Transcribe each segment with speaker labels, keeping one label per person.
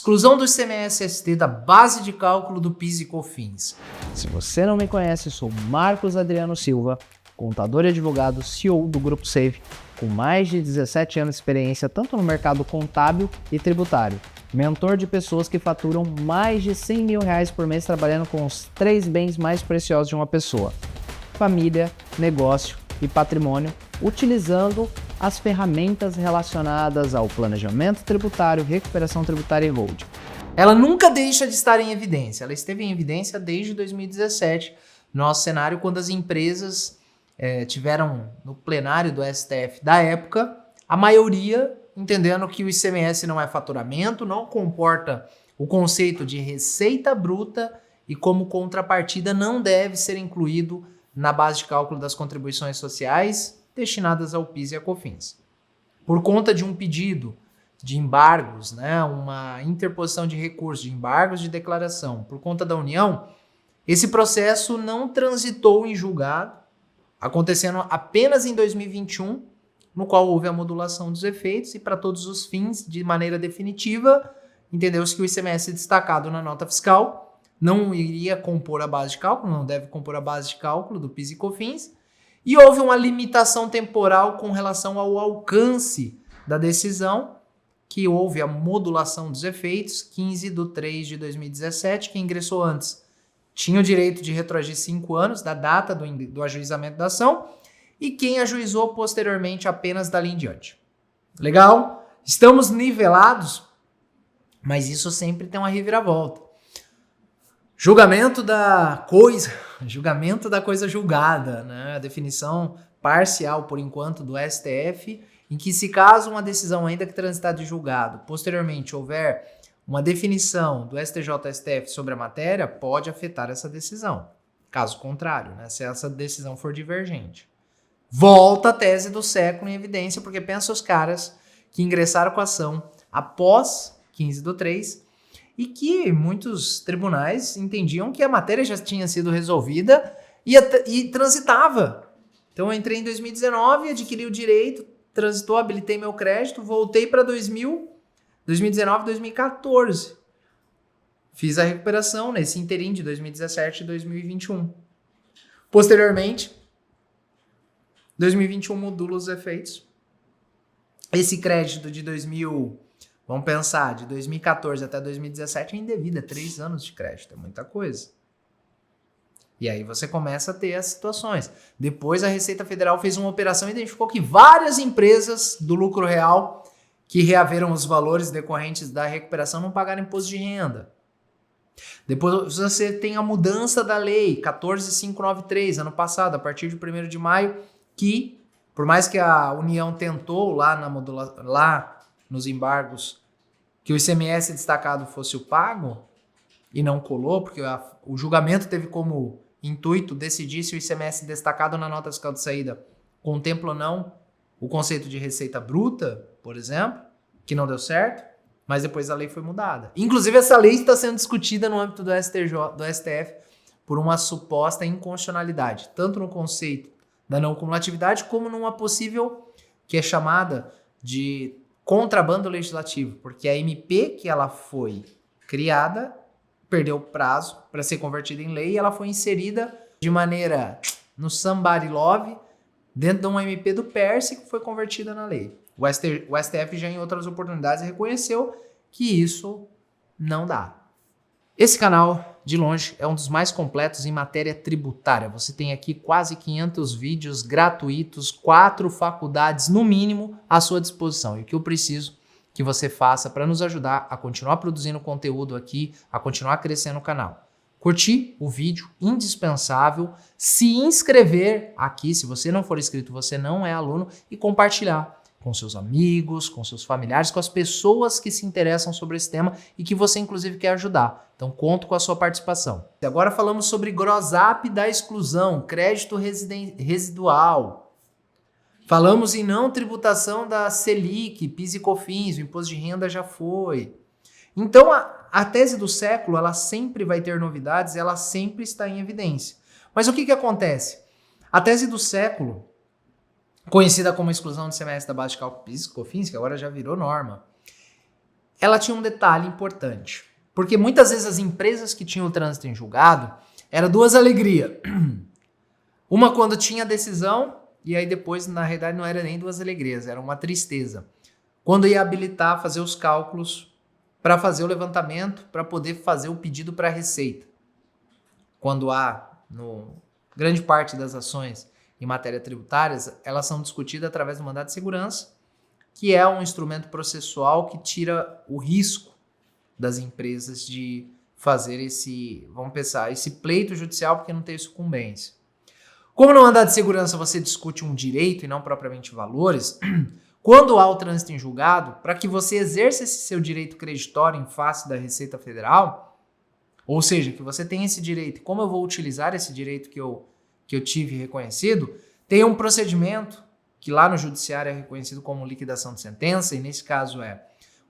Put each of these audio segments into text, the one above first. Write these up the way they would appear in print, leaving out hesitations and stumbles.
Speaker 1: Exclusão do ICMS-ST da base de cálculo do PIS e COFINS. Se você não me conhece, sou Marcos Adriano Silva, contador e advogado, CEO do Grupo Save, com mais de 17 anos de experiência tanto no mercado contábil e tributário. Mentor de pessoas que faturam mais de R$100 mil por mês trabalhando com os 3 bens mais preciosos de uma pessoa: família, negócio e patrimônio, utilizando as ferramentas relacionadas ao planejamento tributário, recuperação tributária e holding. Ela nunca deixa de estar em evidência. Ela esteve em evidência desde 2017, no nosso cenário, quando as empresas tiveram no plenário do STF da época, a maioria entendendo que o ICMS não é faturamento, não comporta o conceito de receita bruta e, como contrapartida, não deve ser incluído na base de cálculo das contribuições sociais destinadas ao PIS e a COFINS. Por conta de um pedido de embargos, uma interposição de recursos, de embargos de declaração, por conta da União, esse processo não transitou em julgado, acontecendo apenas em 2021, no qual houve a modulação dos efeitos e, para todos os fins, de maneira definitiva, entendeu-se que o ICMS destacado na nota fiscal não iria compor a base de cálculo, não deve compor a base de cálculo do PIS e COFINS, e houve uma limitação temporal com relação ao alcance da decisão, que houve a modulação dos efeitos, 15/3/2017, quem ingressou antes tinha o direito de retroagir 5 anos da data do ajuizamento da ação, e quem ajuizou posteriormente apenas dali em diante. Legal? Estamos nivelados, mas isso sempre tem uma reviravolta. Julgamento da coisa julgada, a definição parcial, por enquanto, do STF, em que, se caso uma decisão ainda que transitar de julgado, posteriormente houver uma definição do STJ-STF sobre a matéria, pode afetar essa decisão. Caso contrário, se essa decisão for divergente. Volta a tese do século em evidência, porque pensa os caras que ingressaram com a ação após 15/3 e que muitos tribunais entendiam que a matéria já tinha sido resolvida e transitava. Então eu entrei em 2019, adquiri o direito, transitou, habilitei meu crédito, voltei para 2019, 2014. Fiz a recuperação nesse interim de 2017 e 2021. Posteriormente, 2021 modula os efeitos. Esse crédito de 2014 até 2017 é indevida, 3 anos de crédito, é muita coisa. E aí você começa a ter as situações. Depois a Receita Federal fez uma operação e identificou que várias empresas do lucro real que reaveram os valores decorrentes da recuperação não pagaram imposto de renda. Depois você tem a mudança da lei 14.593, ano passado, a partir de 1º de maio, que, por mais que a União tentou lá nos embargos que o ICMS destacado fosse o pago, e não colou, porque o julgamento teve como intuito decidir se o ICMS destacado na nota fiscal de saída contempla ou não o conceito de receita bruta, por exemplo, que não deu certo, mas depois a lei foi mudada. Inclusive, essa lei está sendo discutida no âmbito do STF por uma suposta inconstitucionalidade, tanto no conceito da não cumulatividade, como numa possível, que é chamada de contrabando legislativo, porque a MP que ela foi criada perdeu o prazo para ser convertida em lei e ela foi inserida de maneira no somebody love dentro de uma MP do PERSE que foi convertida na lei. O STF já em outras oportunidades reconheceu que isso não dá. Esse canal, de longe, é um dos mais completos em matéria tributária. Você tem aqui quase 500 vídeos gratuitos, 4 faculdades, no mínimo, à sua disposição. E o que eu preciso que você faça para nos ajudar a continuar produzindo conteúdo aqui, a continuar crescendo o canal. Curtir o vídeo, indispensável, se inscrever aqui, se você não for inscrito, você não é aluno, e compartilhar com seus amigos, com seus familiares, com as pessoas que se interessam sobre esse tema e que você, inclusive, quer ajudar. Então, conto com a sua participação. E agora falamos sobre gross-up da exclusão, crédito residual. Falamos em não tributação da Selic, PIS e COFINS, o imposto de renda já foi. Então, a tese do século, ela sempre vai ter novidades, ela sempre está em evidência. Mas o que acontece? A tese do século, conhecida como exclusão do ICMS da base de cálculo PIS e COFINS, que agora já virou norma, ela tinha um detalhe importante. Porque muitas vezes as empresas que tinham o trânsito em julgado, eram duas alegrias. Uma quando tinha a decisão, e aí depois, na realidade, não era nem duas alegrias, era uma tristeza. Quando ia habilitar, fazer os cálculos para fazer o levantamento, para poder fazer o pedido para a Receita. Quando há, grande parte das ações em matéria tributárias, elas são discutidas através do mandado de segurança, que é um instrumento processual que tira o risco das empresas de fazer esse pleito judicial porque não tem sucumbência. Como no mandado de segurança você discute um direito e não propriamente valores, quando há o trânsito em julgado, para que você exerça esse seu direito creditório em face da Receita Federal, ou seja, que você tem esse direito, como eu vou utilizar esse direito que eu tive reconhecido, tem um procedimento que lá no judiciário é reconhecido como liquidação de sentença, e nesse caso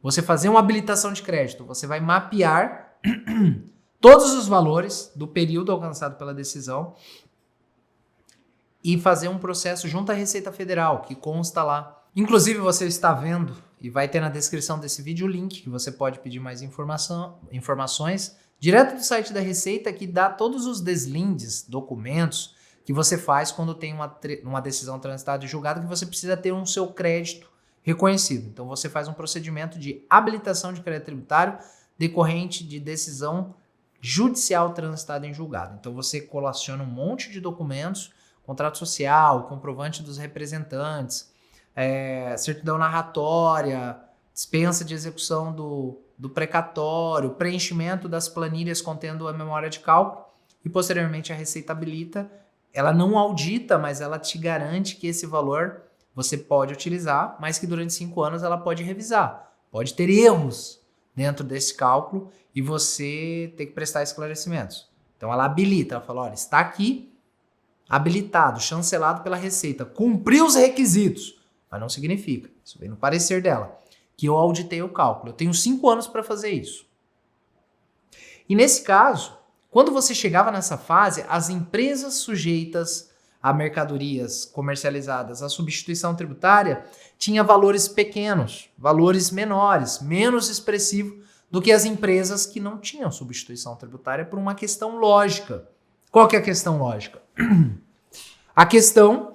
Speaker 1: você fazer uma habilitação de crédito, você vai mapear todos os valores do período alcançado pela decisão e fazer um processo junto à Receita Federal, que consta lá. Inclusive você está vendo, e vai ter na descrição desse vídeo o link, que você pode pedir mais informações, direto do site da Receita, que dá todos os deslindes, documentos, que você faz quando tem uma decisão transitada e julgada, que você precisa ter um seu crédito reconhecido. Então você faz um procedimento de habilitação de crédito tributário decorrente de decisão judicial transitada em julgado. Então você colaciona um monte de documentos, contrato social, comprovante dos representantes, certidão narratória, dispensa de execução do precatório, preenchimento das planilhas contendo a memória de cálculo e posteriormente a Receita habilita. Ela não audita, mas ela te garante que esse valor você pode utilizar, mas que durante 5 anos ela pode revisar. Pode ter erros dentro desse cálculo e você ter que prestar esclarecimentos. Então ela habilita, ela fala, olha, está aqui habilitado, chancelado pela Receita, cumpriu os requisitos, mas não significa, isso vem no parecer dela, que eu auditei o cálculo. Eu tenho 5 anos para fazer isso. E nesse caso, quando você chegava nessa fase, as empresas sujeitas a mercadorias comercializadas à substituição tributária tinha valores pequenos, valores menores, menos expressivos do que as empresas que não tinham substituição tributária por uma questão lógica. Qual que é a questão lógica? A questão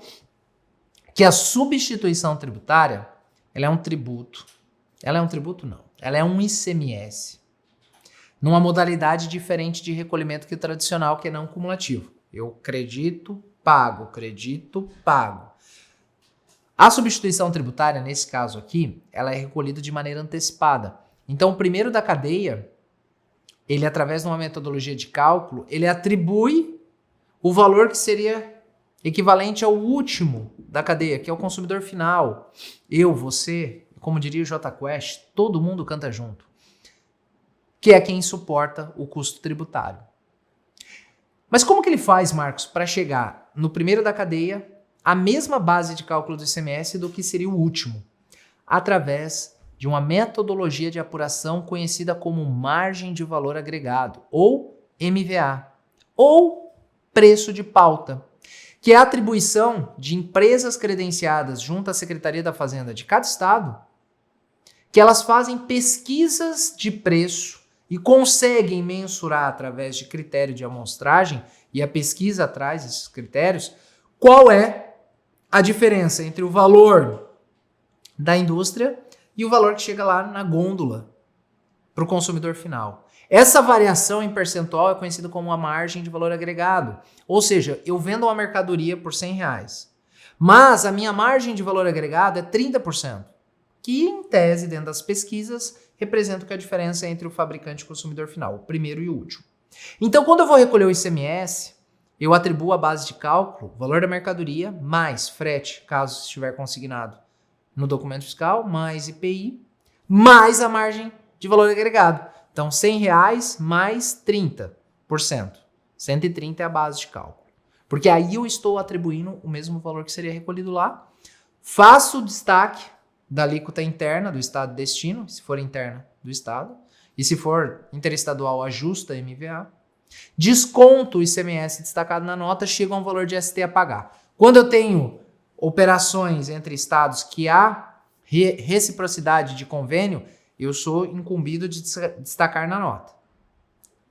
Speaker 1: que a substituição tributária, ela é um tributo. Ela é um tributo? Não. Ela é um ICMS. Numa modalidade diferente de recolhimento que o tradicional, que é não cumulativo. Eu acredito, pago, acredito, pago. A substituição tributária, nesse caso aqui, ela é recolhida de maneira antecipada. Então, o primeiro da cadeia, ele, através de uma metodologia de cálculo, ele atribui o valor que seria equivalente ao último da cadeia, que é o consumidor final. Eu, você, como diria o J Quest, todo mundo canta junto. Que é quem suporta o custo tributário. Mas como que ele faz, Marcos, para chegar no primeiro da cadeia a mesma base de cálculo do ICMS do que seria o último? Através de uma metodologia de apuração conhecida como margem de valor agregado, ou MVA, ou preço de pauta, que é a atribuição de empresas credenciadas junto à Secretaria da Fazenda de cada estado, que elas fazem pesquisas de preço e conseguem mensurar através de critério de amostragem, e a pesquisa traz esses critérios, qual é a diferença entre o valor da indústria e o valor que chega lá na gôndola para o consumidor final. Essa variação em percentual é conhecida como a margem de valor agregado. Ou seja, eu vendo uma mercadoria por R$100, mas a minha margem de valor agregado é 30%, que em tese, dentro das pesquisas, representa que a diferença entre o fabricante e o consumidor final, o primeiro e o último. Então, quando eu vou recolher o ICMS, eu atribuo a base de cálculo, valor da mercadoria, mais frete, caso estiver consignado no documento fiscal, mais IPI, mais a margem de valor agregado. Então, R$100 mais 30%. 130 é a base de cálculo. Porque aí eu estou atribuindo o mesmo valor que seria recolhido lá, faço o destaque da alíquota interna do estado de destino, se for interna do estado, e se for interestadual, ajusta a MVA, desconto o ICMS destacado na nota, chega a um valor de ST a pagar. Quando eu tenho operações entre estados que há reciprocidade de convênio, eu sou incumbido de destacar na nota.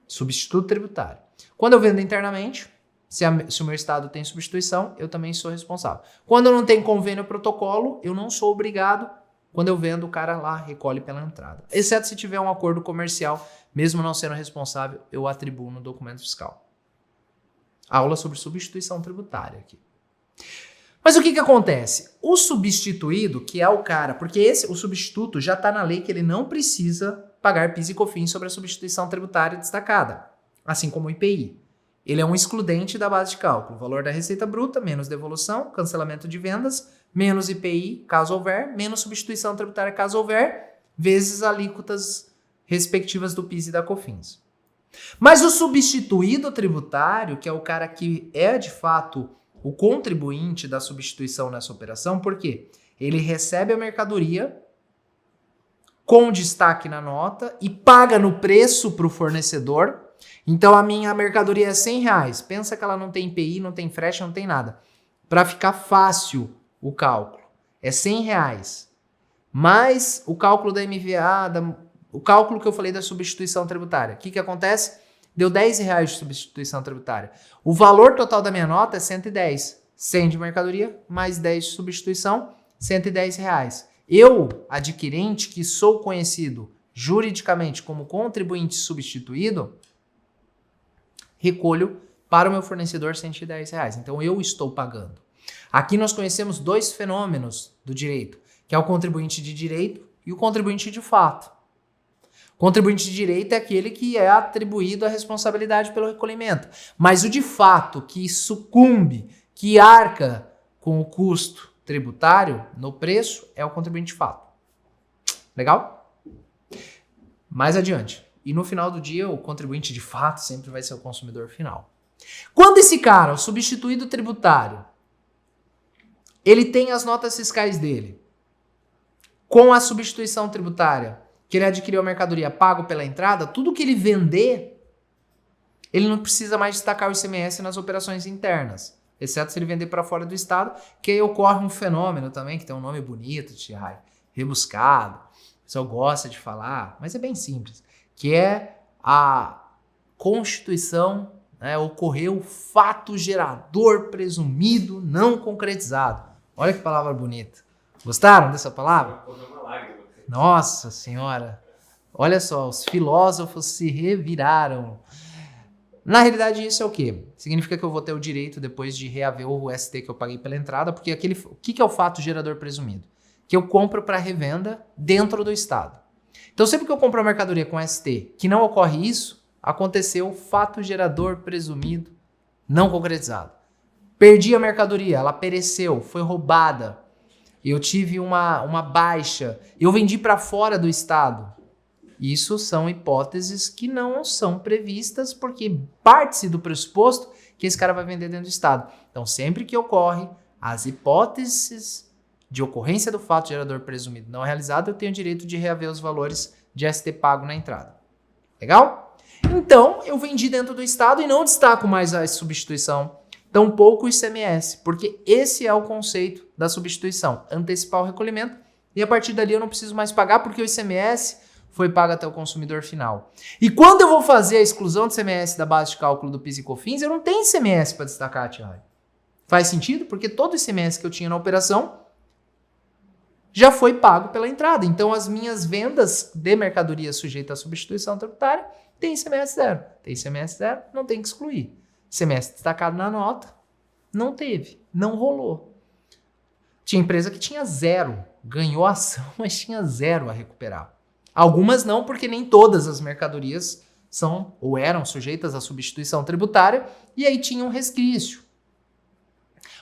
Speaker 1: Substituto tributário. Quando eu vendo internamente, se o meu estado tem substituição, eu também sou responsável. Quando eu não tenho convênio ou protocolo, eu não sou obrigado. Quando eu vendo, o cara lá recolhe pela entrada. Exceto se tiver um acordo comercial, mesmo não sendo responsável, eu atribuo no documento fiscal. Aula sobre substituição tributária aqui. Mas o que acontece? O substituído, que é o cara, porque o substituto já está na lei que ele não precisa pagar PIS e COFINS sobre a substituição tributária destacada, assim como o IPI. Ele é um excludente da base de cálculo. Valor da receita bruta, menos devolução, cancelamento de vendas, menos IPI, caso houver, menos substituição tributária, caso houver, vezes alíquotas respectivas do PIS e da COFINS. Mas o substituído tributário, que é o cara que é de fato o contribuinte da substituição nessa operação, por quê? Ele recebe a mercadoria com destaque na nota e paga no preço para o fornecedor. Então a minha mercadoria é R$100. Pensa que ela não tem IPI, não tem frete, não tem nada. Para ficar fácil o cálculo, é R$100. Mais o cálculo da MVA, o cálculo que eu falei da substituição tributária. O que acontece? Deu R$10 de substituição tributária. O valor total da minha nota é 110. 100 de mercadoria, mais 10 de substituição, R$110. Eu, adquirente, que sou conhecido juridicamente como contribuinte substituído, recolho para o meu fornecedor R$110. Então eu estou pagando. Aqui nós conhecemos dois fenômenos do direito, que é o contribuinte de direito e o contribuinte de fato. O contribuinte de direito é aquele que é atribuído a responsabilidade pelo recolhimento. Mas o de fato, que sucumbe, que arca com o custo tributário no preço, é o contribuinte de fato. Legal? Mais adiante. E no final do dia, o contribuinte de fato sempre vai ser o consumidor final. Quando esse cara, o substituído tributário, ele tem as notas fiscais dele, com a substituição tributária, que ele adquiriu a mercadoria pago pela entrada, tudo que ele vender, ele não precisa mais destacar o ICMS nas operações internas, exceto se ele vender para fora do estado, que aí ocorre um fenômeno também, que tem um nome bonito, rebuscado, o pessoal gosta de falar, mas é bem simples, que é a constituição, ocorreu o fato gerador presumido não concretizado. Olha que palavra bonita. Gostaram dessa palavra? Nossa senhora, olha só, os filósofos se reviraram. Na realidade, isso é o quê? Significa que eu vou ter o direito depois de reaver o ST que eu paguei pela entrada, porque o que é o fato gerador presumido? Que eu compro para revenda dentro do estado. Então, sempre que eu compro a mercadoria com ST, que não ocorre isso, aconteceu o fato gerador presumido não concretizado. Perdi a mercadoria, ela pereceu, foi roubada. Eu tive uma baixa, eu vendi para fora do estado. Isso são hipóteses que não são previstas porque parte-se do pressuposto que esse cara vai vender dentro do estado. Então, sempre que ocorre as hipóteses de ocorrência do fato gerador presumido não realizado, eu tenho o direito de reaver os valores de ST pago na entrada. Legal? Então, eu vendi dentro do estado e não destaco mais a substituição, tampouco o ICMS, porque esse é o conceito da substituição, antecipar o recolhimento, e a partir dali eu não preciso mais pagar porque o ICMS foi pago até o consumidor final. E quando eu vou fazer a exclusão do ICMS da base de cálculo do PIS e COFINS, eu não tenho ICMS para destacar, Thiago. Faz sentido? Porque todo o ICMS que eu tinha na operação já foi pago pela entrada. Então, as minhas vendas de mercadoria sujeita à substituição tributária tem ICMS zero. Tem ICMS zero, não tem que excluir. ICMS destacado na nota, não teve, não rolou. Tinha empresa que tinha zero, ganhou a ação, mas tinha zero a recuperar. Algumas não, porque nem todas as mercadorias são ou eram sujeitas à substituição tributária e aí tinha um resquício.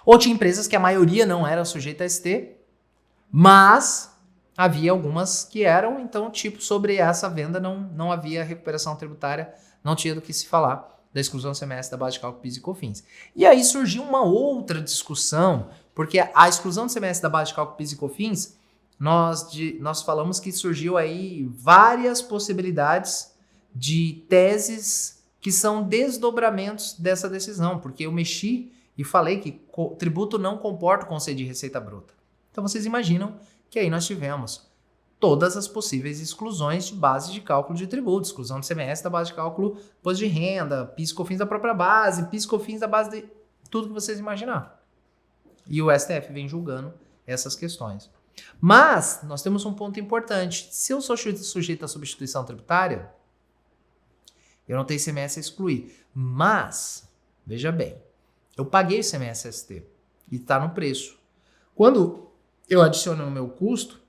Speaker 1: Ou tinha empresas que a maioria não era sujeita a ST, mas havia algumas que eram, então, tipo, sobre essa venda não havia recuperação tributária, não tinha do que se falar da exclusão do ICMS da base de cálculo PIS e COFINS. E aí surgiu uma outra discussão, porque a exclusão do ICMS da base de cálculo PIS e COFINS, nós falamos que surgiu aí várias possibilidades de teses que são desdobramentos dessa decisão, porque eu mexi e falei que tributo não comporta o conceito de receita bruta. Então vocês imaginam que aí nós tivemos todas as possíveis exclusões de base de cálculo de tributos, exclusão de CMS da base de cálculo imposto de renda, PIS e COFINS da própria base, PIS e COFINS da base de tudo que vocês imaginar. E o STF vem julgando essas questões. Mas nós temos um ponto importante. Se eu sou sujeito à substituição tributária, eu não tenho ICMS a excluir. Mas, veja bem, eu paguei o ICMS-ST e está no preço. Quando eu adiciono no meu custo,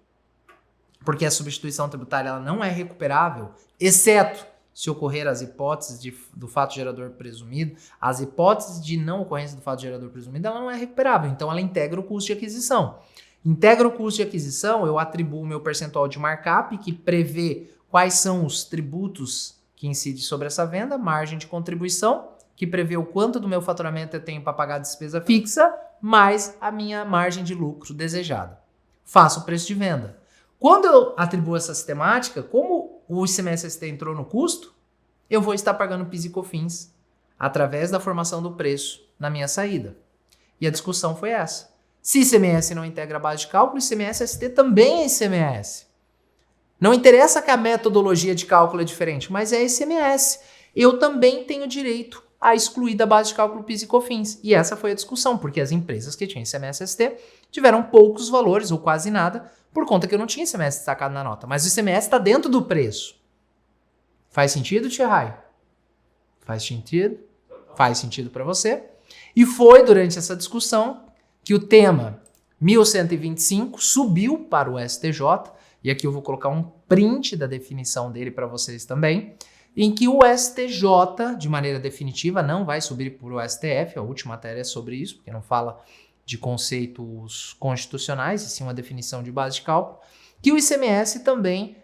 Speaker 1: porque a substituição tributária ela não é recuperável, exceto se ocorrer as hipóteses do fato gerador presumido, as hipóteses de não ocorrência do fato gerador presumido, ela não é recuperável. Então, ela integra o custo de aquisição. Integra o custo de aquisição, eu atribuo o meu percentual de markup, que prevê quais são os tributos que incidem sobre essa venda, margem de contribuição, que prevê o quanto do meu faturamento eu tenho para pagar a despesa fixa, mais a minha margem de lucro desejada. Faço o preço de venda. Quando eu atribuo essa sistemática, como o ICMS-ST entrou no custo, eu vou estar pagando PIS e COFINS através da formação do preço na minha saída. E a discussão foi essa. Se ICMS não integra a base de cálculo, ICMS-ST também é ICMS. Não interessa que a metodologia de cálculo é diferente, mas é ICMS. Eu também tenho direito a excluir da base de cálculo PIS e COFINS. E essa foi a discussão, porque as empresas que tinham ICMS-ST tiveram poucos valores, ou quase nada, por conta que eu não tinha ICMS destacado na nota. Mas o ICMS está dentro do preço. Faz sentido, Tchihai? Faz sentido? Faz sentido para você? E foi durante essa discussão que o tema 1125 subiu para o STJ, e aqui eu vou colocar um print da definição dele para vocês também, em que o STJ, de maneira definitiva, não vai subir para o STF, a última matéria é sobre isso, porque não fala de conceitos constitucionais, e sim uma definição de base de cálculo, que o ICMS também,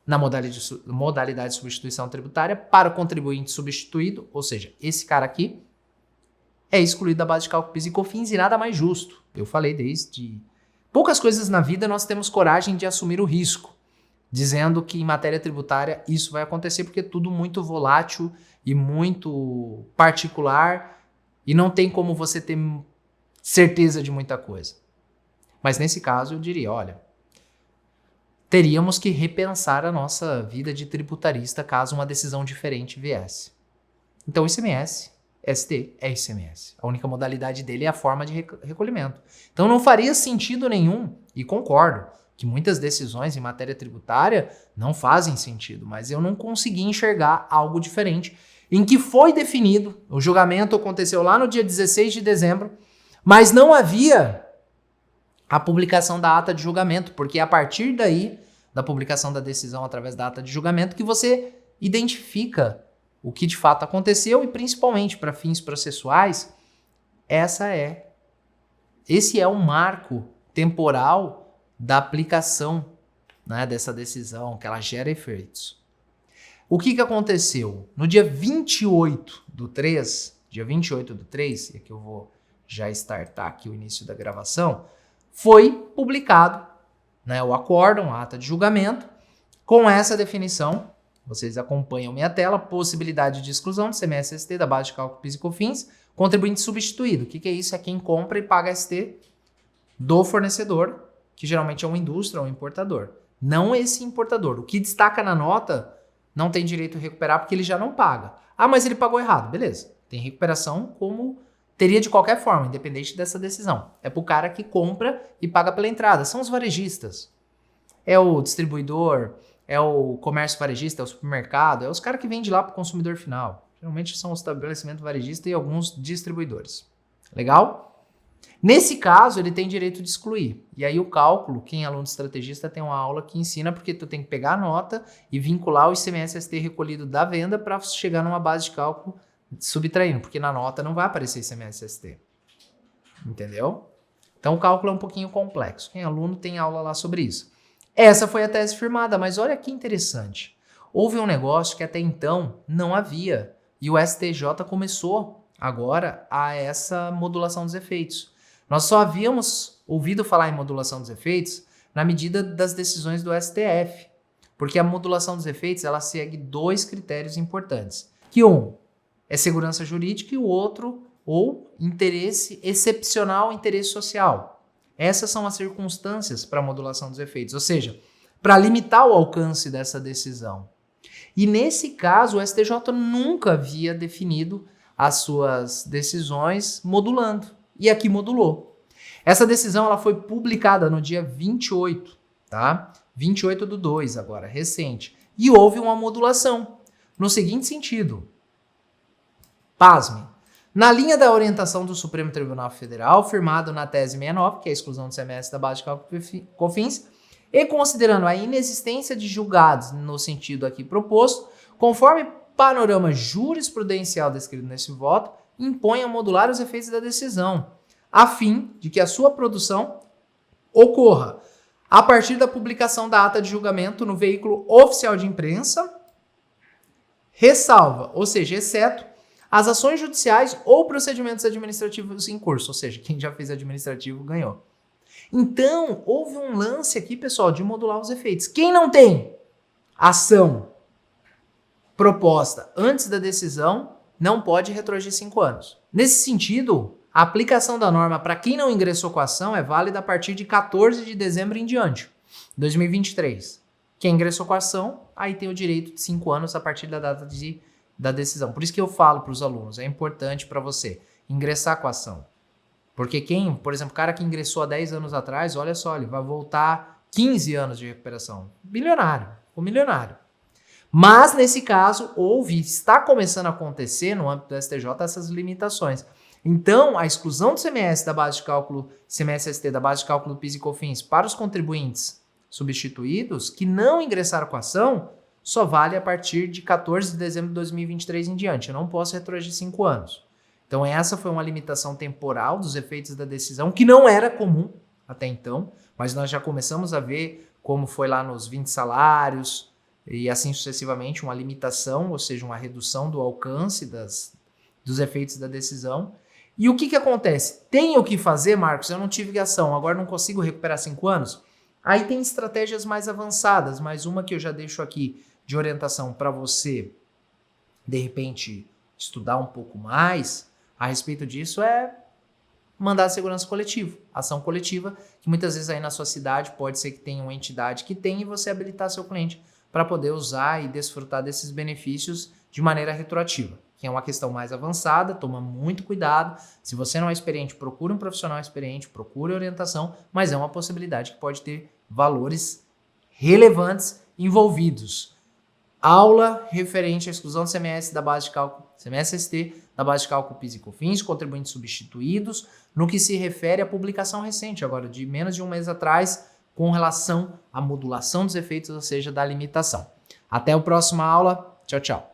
Speaker 1: na modalidade de substituição tributária, para o contribuinte substituído, ou seja, esse cara aqui, é excluído da base de cálculo PIS e COFINS e nada mais justo. Eu falei desde... Poucas coisas na vida nós temos coragem de assumir o risco, dizendo que em matéria tributária isso vai acontecer porque é tudo muito volátil e muito particular e não tem como você ter certeza de muita coisa. Mas nesse caso eu diria, olha, teríamos que repensar a nossa vida de tributarista caso uma decisão diferente viesse. Então o ICMS, ST é ICMS. A única modalidade dele é a forma de recolhimento. Então não faria sentido nenhum, e concordo, que muitas decisões em matéria tributária não fazem sentido, mas eu não consegui enxergar algo diferente em que foi definido, o julgamento aconteceu lá no dia 16 de dezembro, mas não havia a publicação da ata de julgamento, porque é a partir daí, da publicação da decisão através da ata de julgamento, que você identifica o que de fato aconteceu e principalmente para fins processuais, esse é o marco temporal da aplicação, né, dessa decisão, que ela gera efeitos. O que aconteceu? No dia 28 do 3, e aqui eu vou já startar aqui o início da gravação, foi publicado, né, o acórdão, a ata de julgamento, com essa definição. Vocês acompanham minha tela, possibilidade de exclusão de ICMS-ST da base de cálculo PIS e COFINS, contribuinte substituído. O que é isso? É quem compra e paga ST do fornecedor, que geralmente é uma indústria ou um importador. Não esse importador. O que destaca na nota não tem direito a recuperar porque ele já não paga. Ah, mas ele pagou errado. Beleza. Tem recuperação como teria de qualquer forma, independente dessa decisão. É para o cara que compra e paga pela entrada. São os varejistas. É o distribuidor, é o comércio varejista, é o supermercado, é os caras que vendem lá para o consumidor final. Geralmente são os estabelecimentos varejistas e alguns distribuidores. Legal? Nesse caso, ele tem direito de excluir. E aí o cálculo, quem é aluno estrategista tem uma aula que ensina porque tu tem que pegar a nota e vincular o ICMS-ST recolhido da venda para chegar numa base de cálculo subtraindo, porque na nota não vai aparecer ICMS-ST. Entendeu? Então o cálculo é um pouquinho complexo. Quem é aluno tem aula lá sobre isso. Essa foi a tese firmada, mas olha que interessante. Houve um negócio que até então não havia e o STJ começou agora a essa modulação dos efeitos. Nós só havíamos ouvido falar em modulação dos efeitos na medida das decisões do STF, porque a modulação dos efeitos ela segue dois critérios importantes, que um é segurança jurídica e o outro ou interesse excepcional, interesse social. Essas são as circunstâncias para a modulação dos efeitos, ou seja, para limitar o alcance dessa decisão. E nesse caso, o STJ nunca havia definido as suas decisões modulando. E aqui modulou. Essa decisão ela foi publicada no dia 28, tá? 28/2 agora, recente. E houve uma modulação no seguinte sentido. Pasme. Na linha da orientação do Supremo Tribunal Federal, firmado na tese 69, que é a exclusão do CMS da base de cálculo COFINS, e considerando a inexistência de julgados no sentido aqui proposto, conforme panorama jurisprudencial descrito nesse voto, impõe a modular os efeitos da decisão, a fim de que a sua produção ocorra a partir da publicação da ata de julgamento no veículo oficial de imprensa, ressalva, ou seja, exceto as ações judiciais ou procedimentos administrativos em curso, ou seja, quem já fez administrativo ganhou. Então, houve um lance aqui, pessoal, de modular os efeitos. Quem não tem ação proposta antes da decisão não pode retroagir 5 anos. Nesse sentido, a aplicação da norma para quem não ingressou com a ação é válida a partir de 14 de dezembro em diante, 2023. Quem ingressou com a ação, aí tem o direito de 5 anos a partir da data da decisão. Por isso que eu falo para os alunos, é importante para você ingressar com a ação. Porque quem, por exemplo, o cara que ingressou há 10 anos atrás, olha só, ele vai voltar 15 anos de recuperação. Bilionário, o milionário. Mas, nesse caso, está começando a acontecer no âmbito do STJ essas limitações. Então, a exclusão do CMS da base de cálculo, CMS-ST da base de cálculo do PIS e COFINS para os contribuintes substituídos que não ingressaram com a ação só vale a partir de 14 de dezembro de 2023 em diante. Eu não posso retroagir 5 anos. Então, essa foi uma limitação temporal dos efeitos da decisão, que não era comum até então, mas nós já começamos a ver como foi lá nos 20 salários e assim sucessivamente, uma limitação, ou seja, uma redução do alcance dos efeitos da decisão. E o que acontece? Tenho que fazer, Marcos? Eu não tive ação, agora não consigo recuperar 5 anos? Aí tem estratégias mais avançadas, mas uma que eu já deixo aqui de orientação para você, de repente, estudar um pouco mais a respeito disso é mandar a segurança coletiva, ação coletiva, que muitas vezes aí na sua cidade pode ser que tenha uma entidade que tenha e você habilitar seu cliente para poder usar e desfrutar desses benefícios de maneira retroativa, que é uma questão mais avançada, toma muito cuidado. Se você não é experiente, procure um profissional experiente, procure orientação, mas é uma possibilidade que pode ter valores relevantes envolvidos. Aula referente à exclusão do CMS da base de cálculo, CMS-ST da base de cálculo PIS e COFINS, contribuintes substituídos, no que se refere à publicação recente, agora de menos de um mês atrás, com relação à modulação dos efeitos, ou seja, da limitação. Até a próxima aula. Tchau, tchau.